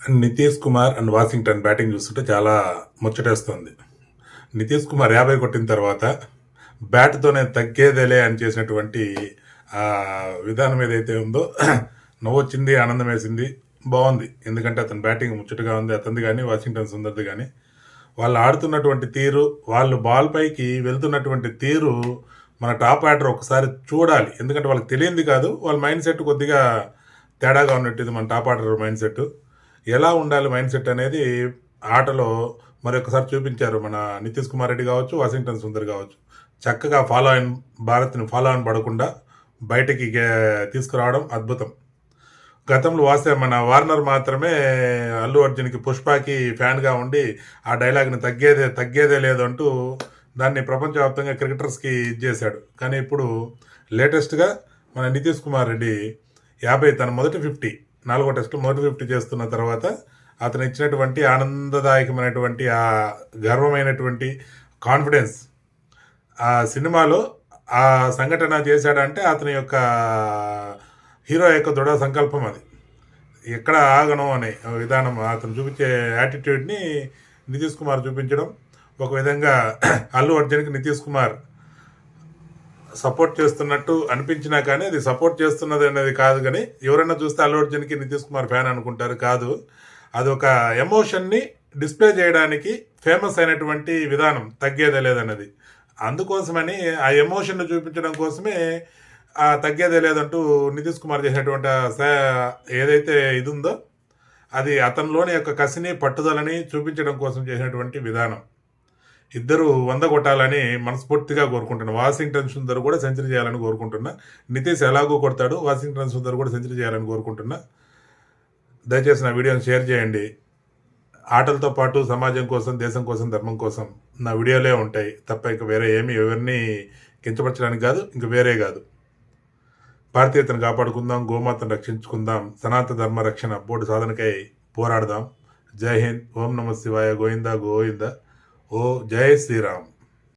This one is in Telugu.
Nitish Kumar and Washington batting చూస్తుంటే చాలా ముచ్చటేస్తుంది. నితీష్ కుమార్ 50 కొట్టిన తర్వాత బ్యాట్తోనే తగ్గేదేలే అని చేసినటువంటి ఆ విధానం ఏదైతే ఉందో నవ్వొచ్చింది, ఆనందం వేసింది, బాగుంది. ఎందుకంటే అతని బ్యాటింగ్ ముచ్చటగా ఉంది, అతనిది కానీ వాషింగ్టన్ సుందర్ది కానీ. వాళ్ళు ఆడుతున్నటువంటి తీరు, వాళ్ళు బాల్ పైకి వెళ్తున్నటువంటి తీరు మన టాప్ ఆర్డర్ ఒకసారి చూడాలి. ఎందుకంటే వాళ్ళకి తెలియంది కాదు, వాళ్ళ మైండ్ సెట్ కొద్దిగా తేడాగా ఉన్నట్టు మన టాప్ ఆర్డర్ మైండ్ సెట్. ఎలా ఉండాలి మైండ్ సెట్ అనేది ఆటలో మరొకసారి చూపించారు మన నితీష్ కుమార్ రెడ్డి కావచ్చు, వాషింగ్టన్ సుందర్ కావచ్చు. చక్కగా భారత్ని ఫాలో అని పడకుండా బయటకి తీసుకురావడం అద్భుతం. గతంలో మన వార్నర్ మాత్రమే అల్లు అర్జున్కి పుష్పకి ఫ్యాన్గా ఉండి ఆ డైలాగ్ని తగ్గేదే లేదంటూ దాన్ని ప్రపంచవ్యాప్తంగా క్రికెటర్స్కి ఇచ్చేశాడు. కానీ ఇప్పుడు లేటెస్ట్గా మన నితీష్ కుమార్ రెడ్డి 50 తన మొదటి 50 4వ టెస్ట్లో మొదటి 50 చేస్తున్న తర్వాత అతను ఇచ్చినటువంటి ఆనందదాయకమైనటువంటి ఆ గర్వమైనటువంటి కాన్ఫిడెన్స్ ఆ సినిమాలో ఆ సంఘటన చేశాడంటే అతని యొక్క హీరో యొక్క దృఢ సంకల్పం అది. ఎక్కడ ఆగను అనే విధానం, అతను చూపించే యాటిట్యూడ్ని నితీష్ కుమార్ చూపించడం ఒక విధంగా అల్లు అర్జున్కి నితీష్ కుమార్ సపోర్ట్ చేస్తున్నట్టు అనిపించినా కానీ అది సపోర్ట్ చేస్తున్నది అనేది కాదు. కానీ ఎవరైనా చూస్తే అల్లు అర్జున్కి నితీష్ కుమార్ ఫ్యాన్ అనుకుంటారు. కాదు, అది ఒక ఎమోషన్ని డిస్ప్లే చేయడానికి ఫేమస్ అయినటువంటి విధానం తగ్గేదే లేదన్నది. అందుకోసమని ఆ ఎమోషన్ని చూపించడం కోసమే ఆ తగ్గేదే లేదంటూ నితీష్ కుమార్ చేసినటువంటి ఏదైతే ఇది ఉందో అది అతనిలోని యొక్క కసిని పట్టుదలని చూపించడం కోసం చేసినటువంటి విధానం. ఇద్దరు 100 కొట్టాలని మనస్ఫూర్తిగా కోరుకుంటున్నా. వాషింగ్టన్ సుందర్ కూడా సెంచరీ చేయాలని కోరుకుంటున్నా. నితీష్ ఎలాగో కొడతాడు, వాషింగ్టన్ సుందర్ కూడా సెంచరీ చేయాలని కోరుకుంటున్నా. దయచేసి నా వీడియోని షేర్ చేయండి. ఆటలతో పాటు సమాజం కోసం, దేశం కోసం, ధర్మం కోసం నా వీడియోలే ఉంటాయి తప్ప ఇంకా వేరే ఏమి ఎవరిని కించపరచడానికి కాదు, ఇంక వేరే కాదు. భారతీయతను కాపాడుకుందాం, గోమాతను రక్షించుకుందాం, సనాతన ధర్మ రక్షణ బోర్డు సాధనకై పోరాడదాం. జై హింద్. ఓం నమ శివాయ. గోవిందా గోవింద. ఓ జై శ్రీరామ్.